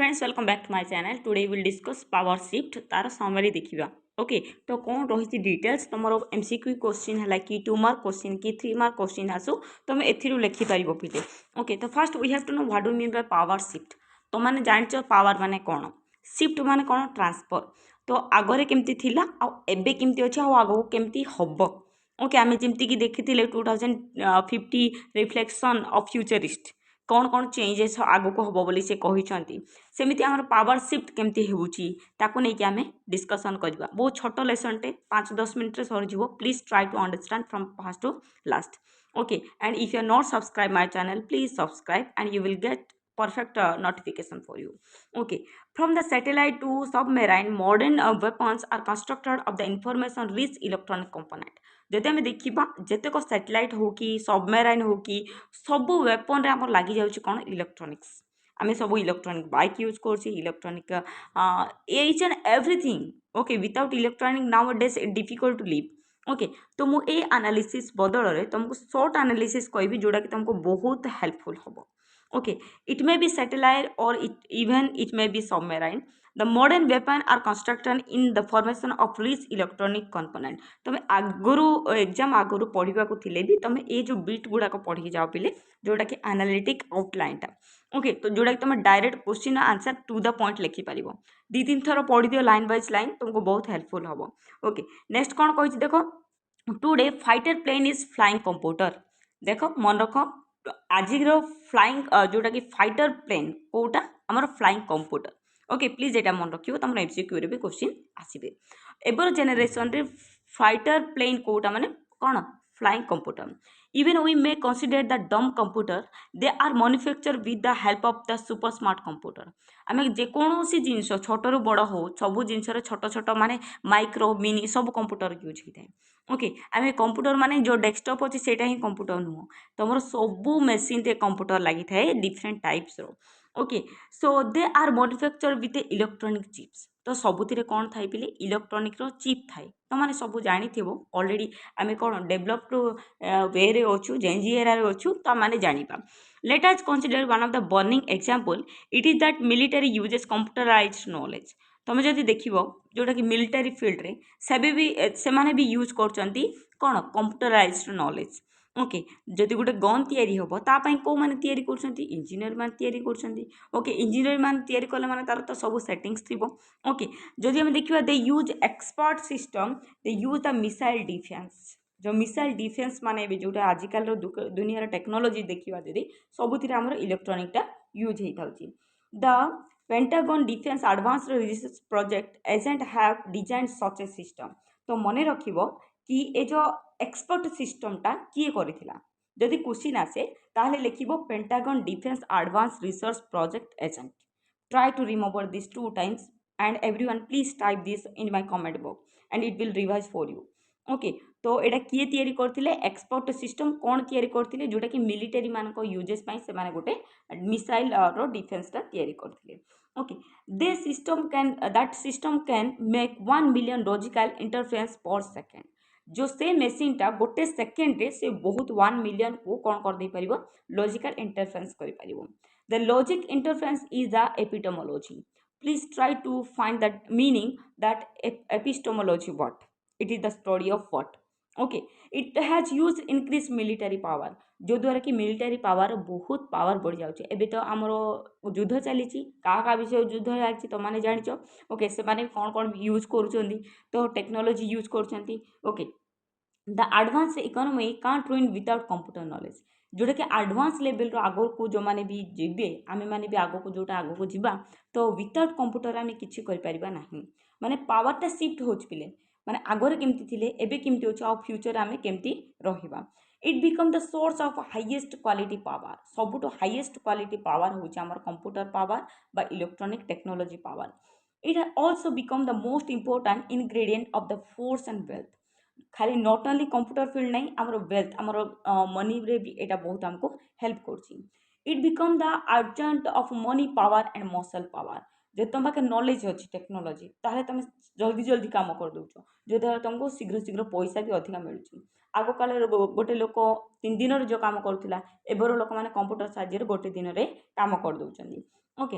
Friends welcome back to my channel. Today will discuss power shift तार समरी देखिबा। Okay तो कौन रही डिटेल्स तुमर एमसीक्यू क्वेश्चन है कि 2 मार्क क्वेश्चन कि 3 मार्क क्वेश्चन आसू तुम एथिरु लिखि पारिबो पिले। ओके तो first we have to know what do mean by power shift. तो माने जानिच पावर माने कोन, शिफ्ट माने कोन ट्रांसफर। तो आगरे केमती थिला आ एबे केमती अछि आ आगो केमती हबो। ओके आमे जेमती कि देखिथिले 2050 रिफ्लेक्शन ऑफ फ्यूचरिस्ट कौन कौन चेंजेस आगु को हम बोली से कहते सेमती आम पावर शिफ्ट केमती होती आम डिस्कसन करवा। बहुत छोट लेसन टे 5-10 मिनट सरीज। Please try to understand from first to last. Okay and if you are not subscribe my channel please subscribe and you will get perfect notification for you. Okay, from the satellite to submarine modern weapons are constructed of the information rich electronic component. जदि आम देखा जितेक satellite हो कि सबमेराइन हो कि सब weapon आम लगी जाऊँ कौन इलेक्ट्रोनिक्स। आम सब इलेक्ट्रोनिक बाइक यूज कर electronic each and everything. Okay without electronic nowadays difficult to live. Okay तो मुझे एनालिसिस बदल में तुमको शॉर्ट एनालिसिस कहबी जोटा कि तुमको बहुत हेल्पफुल हम। Okay, it may be satellite or even it may be submarine. The modern weapon are constructed in the formation of rich electronic component. तुम आगुरु एग्जाम आगुरु पढ़ा थे भी तुम ये जो बीट गुड़ाक पढ़ी जाओ पिले जोटा कि एनालिटिक आउटलाइन टा। ओके तो जोटा कि तुम direct question answer to the point लिखिपार। 2-3 थर पढ़ी दियो लाइन बाइज लाइन तुमको बहुत हेल्पफुल हम। ओके नेक्स्ट कौन कही देख today fighter plane is flying computer. देख मन रख आज फ्लाइंग जोटा कि फाइटर प्लेन कोटा आमर फ्लाइंग कंप्यूटर। ओके प्लीज एटा मन रखियो तुम एमसीक्यू रे भी क्वेश्चन आसीबे। एबर जेनेरेशन रे फाइटर प्लेन कोटा माने कौन flying computer. Even we may consider the dumb computer they are manufacture with the help of the super smart computer. आम जेकोसी जिनस छोट रु बड़ हो सब जिन छोट छोट माने माइक्रो मिनी सब कंप्यूटर यूज होता है। ओके आम कंप्यूटर माने जो डेस्कटॉप अच्छी सेटा ही कंप्यूटर नुह तुम सबू मेसीन रे कंप्यूटर लगी थाए डिफरेंट टाइप्स रो। Okay so they are manufacture with electronic chips. तो सबुति कौन थाई पिले इलेक्ट्रोनिक रो चिप थाए। तो मैंने सब जानी ऑलरेडी आम कौन डेभलप्ड वे रे अच्छु जेनजीएरा रे अच्छु तो मैंने जानिपा। Let us consider one of the burning example it is that military uses computerised knowledge. तुम जदि देख जोटा कि मिलिटरी फील्ड रे से माने भी यूज करचंती कौन कंप्यूटराइज्ड नॉलेज। ओके जदि गोटे गन तैयारी हम तापाई कौ मैंने तैयारी करछंती इंजीनियर मान तैयारी करछंती। ओके इंजीनियर मान तैयारी कले माने तार तो सब सेटिंग्स थिबो। ओके जदि हम देखिबा they use expert system they use the missile defence. जो मिसाइल डिफेंस माने भी जोटा आजिकल दुनिया टेक्नोलोजी देखिबा जदि सबुथिरे हमर इलेक्ट्रोनिक टा यूज हेई थाउची। The Pentagon defence advance research project agent have design such a system. तो मने रखिबो कि ए जो एक्सपर्ट सिस्टमटा किए करिथिला जदि क्वेश्चन आसे ताहले लिखिबो Pentagon defence advance research project agent. Try to remember this 2 times and everyone please type this in my comment box and it will revise for you. Okay तो एटा किए तैयारी करथिले एक्सपर्ट सिस्टम कौन तैयारी करथिले जोटा कि मिलिटरी मान को यूजेस पई से माने गोटे मिसाइल रो डिफेंस टा तैयारी करथिले। Okay they system can that system can make 1 million logical interference पर सेकेंड। जो से मेसीन टा गोटे सेकेंड रे से बहुत 1 मिलियन को कौन कर दे परिबो लॉजिकल इंटरफेरेंस करि परिबो। The logic interference is the epistemology. Please try to find that meaning that epistemology what it is the study of what. Okay it has use increase military power जो द्वारा कि military power बहुत power बढ़ जाउचे। एबे तो हमरो युद्ध चली क्या विषय युद्ध लागी तो मैंने जानिच। ओके से माने कौन कौन यूज करुचंदी तो टेक्नोलॉजी यूज करुचंती। Okay the advance economy can't ruin without computer knowledge. जोटा कि एडवांस लेवल रो आगो को जो माने भी जीवे आमे माने भी आगो को जोटा आगो को जीवा तो विदाउट कंप्यूटर आमे किछि करि परिबा नाही। माने पावरटा शिफ्ट होच पिले माने आगरे केमती थिले एबे केमती होछ आ फ्यूचर आमे केमती रहिबा। It become the source of highest quality power. सबुठो हाईएस्ट क्वालिटी पावर होछ हमर कंप्यूटर पावर बा electronic technology power. It also become the most important ingredient of the force and wealth। खाली नॉट ओनली कंप्यूटर फील्ड नहीं आमर wealth आमर money रे भी एटा बहुत हमको हेल्प करछि। It become the urgent of money power and muscle power. जे तुम पाखे नॉलेज अच्छी टेक्नोलॉजी ताहले तुम जल्दी जल्दी काम कर दउछ जो द्वारा तुमको शीघ्र शीघ्र पैसा भी अधिक मिलुछि। आग काल गोटे लोक 3 दिन जो काम करुला एबर लोक माने कंप्यूटर साहाय्य गोटे दिन रे काम कर दउछंदी। Okay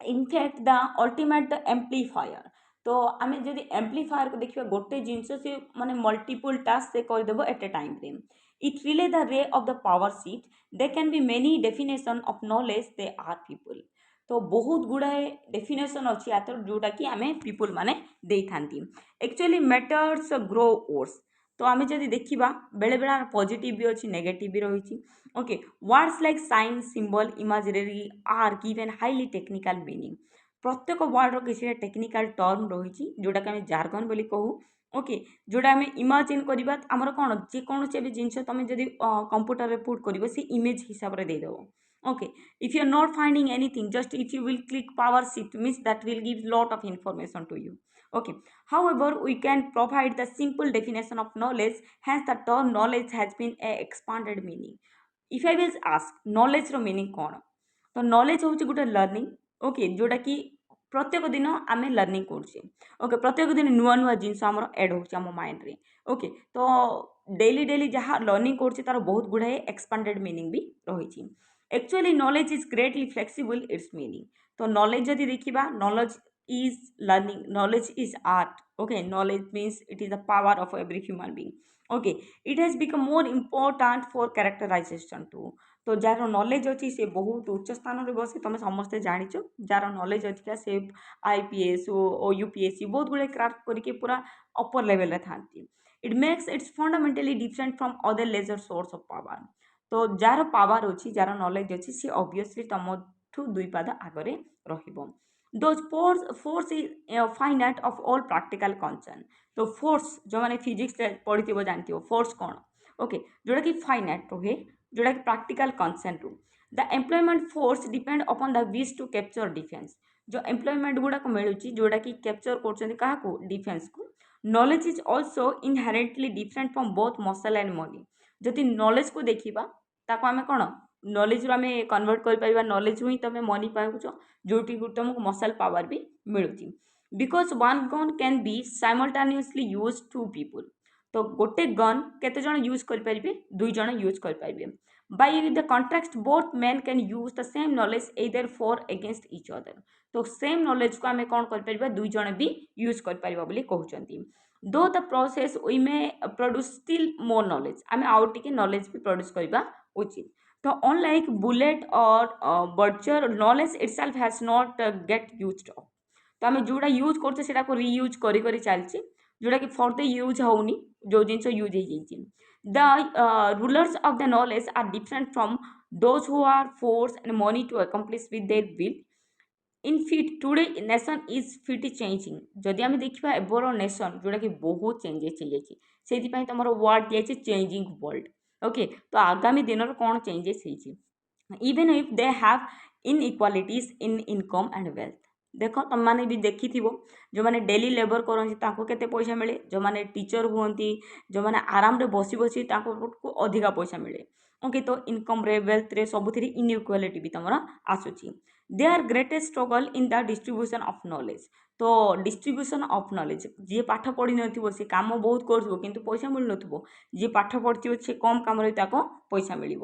in fact the ultimate amplifier. तो आम जब एम्प्लीफायर को देखिए गोटे जिनस से माने मल्टीपल टास्क से करदेव एट ए टाइम रे। It relay the ray of the power seat they can be many definition of knowledge they are people. तो बहुत गुड़ाए डेफिनेशन अच्छी या जोटा कि आम पीपल माने दे था एक्चुअली मैटर्स ग्रो वर्स। तो आम जब देखा बेले बेले पॉजिटिव भी अच्छी नेगेटिव भी रही। Okay words like sign symbol imaginary are given highly technical meaning. प्रत्येक वर्ड किसी टेक्निकल टर्म रही जोटा कि जार्गन बोली कहू। ओके जोटा आम इमाजिन करवा आमर कौन जेकोसी भी जिनस तुम जब कंप्यूटर पुट कर सी इमेज हिसाब से देदेव। Okay if you are not finding anything just if you will click power shift means that will give lot of information to you. Okay, however we can provide the simple definition of knowledge, hence the term knowledge has been a expanded meaning. If I will ask knowledge रो meaning कौन। तो knowledge हूँ गोटे learning. Okay जोटा कि प्रत्येक दिन आम लर्निंग करुचे। ओके प्रत्येक दिन नुआ नुआ जिनस आम एड हो माइंड रे। ओके तो डेली डेली जहाँ लर्निंग करुचे तार बहुत गुड़ाए एक्सपांडेड मीनिंग भी रही। Actually knowledge is greatly flexible its meaning. तो नॉलेज जदि देखा knowledge is learning knowledge is art. Okay knowledge means it is the power of every human being. Okay it has become more important for characterization too. तो जार knowledge अच्छी से बहुत उच्च स्थान में बस तुम समस्ते जाच जार नॉलेज अच्छी से आईपीएस ओ यूपीएससी बहुत गुड़े क्रैक करके पूरा अपर लेवल रे था। It makes its fundamentally different from other lesser source of power. तो जार पावर अच्छी जार नॉलेज अच्छी सी ऑब्वियसली तुम दुई पाद आगे रहिबो। Those force is finite of all practical concern. तो फोर्स जो मैंने फिजिक्स पढ़ी जानती हो फोर्स कौन। ओके जोटा कि फाइनाइट रुहे जोटा कि प्रैक्टिकल कंसर्न रू। The employment force depend upon the wish to capture defence. जो एम्प्लॉयमेंट गुड़ाक मिलूँ जोटा कि कैप्चर कर डिफेन्स को। Knowledge is also inherently different from both muscle and money. जदि नॉलेज को देखा ताको आमे कौन नॉलेज रू आमे कन्वर्ट कर नॉलेज ही तुम मनी पाउच जोटी तुमको मसल पावर भी मिलूँ। Because one gun can be simultaneously use two people. तो गोटे गन केते जन यूज करें दुई जन यूज करें। By the contract both man can use the same knowledge either for against each other. तो सेम नॉलेज को आम कौन कर दुई जन भी यूज कर कहते। Though the process we may produce still more knowledge आम आउ टिके नॉलेज भी प्रोड्यूस करवा उचित। तो अनलाइक बुलेट और बर्चर knowledge itself has not get used up. तो आम जोड़ा यूज कर रियूज कर चलचे जोटा कि फॉर द यूज होनी जो जिन यूज हो। The rulers of the knowledge are different from those who are force and money to accomplish with their will. In fit today nation is fit changing. जदि आम देखा एबर नेशन जोटा कि बहुत चेंजेस हो तुम वर्ड दिए चेंजिंग वर्ल्ड। ओके तो आगामी दिन में कौन changes even if they have inequalities in income and wealth. देख तुम मैंने भी देखी जो मैंने डेली लेबर करते पैसा मिले जो मैंने टीचर हूँ जो मैंने आराम बसी बसी को अधिका पैसा मिले। ओके तो इनकम रे वेल्थ रे सब इनइक्वालिटी भी तुम आसूची। They are greatest struggle in the distribution of knowledge. तो डिस्ट्रीब्यूशन ऑफ नॉलेज जी पाठ पढ़ी न सी कम बहुत कर पैसा मिल न जी पाठ पढ़ी से कम कम रही पैसा मिल।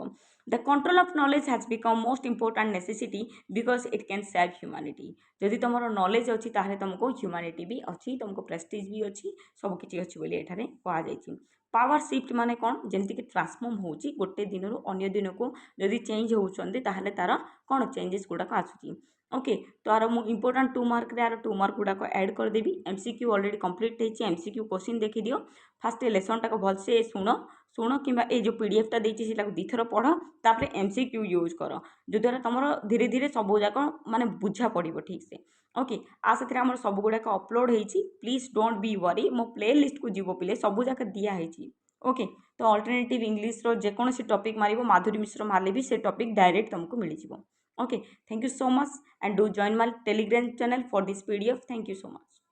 The control of knowledge has become most important necessity because it can save humanity. जदि तुम नॉलेज अच्छी ताहले तुमको ह्यूमैनिटी भी अच्छी तुमको प्रेस्टीज भी अच्छी सबकि अच्छी बोली एठारे कहुई। पावर शिफ्ट माने कौन जमीक ट्रांसफॉर्म होची गोटे दिन रू अन्य दिन को जदि चेंज होचंदी ताहले तार कौन चेंजेस गुड़ाक आसूची। ओके तो आर मु इंपोर्टेंट 2 मार्क रे आर 2 मार्क गुड़ाक ऐड करदेवी। एमसीक्यू ऑलरेडी कंप्लीट होती एमसीक्यू क्वेश्चन देखी दियो फास्ट लेसन टाक भलसे शुण कि जो पीडीएफटा देती से दुथर पढ़ तापर एमसीक्यू यूज कर जो द्वारा तुम धीरे धीरे सब जाक माने बुझा पड़ो ठीक से। ओके आ से आम सब गुड़ाक अपलोड होती प्लीज डोंट बी वरी मो प्ले लिस्ट को जीव पिले सब जाक दिखाई। ओके तो अल्टरनेटिव इंग्लिश रो जेकोसी टॉपिक मारिबो माधुरी मिश्र मारे भी से टॉपिक डायरेक्ट तुमको मिल जाए। Okay thank you so much and do join my Telegram channel for this PDF. Thank you so much.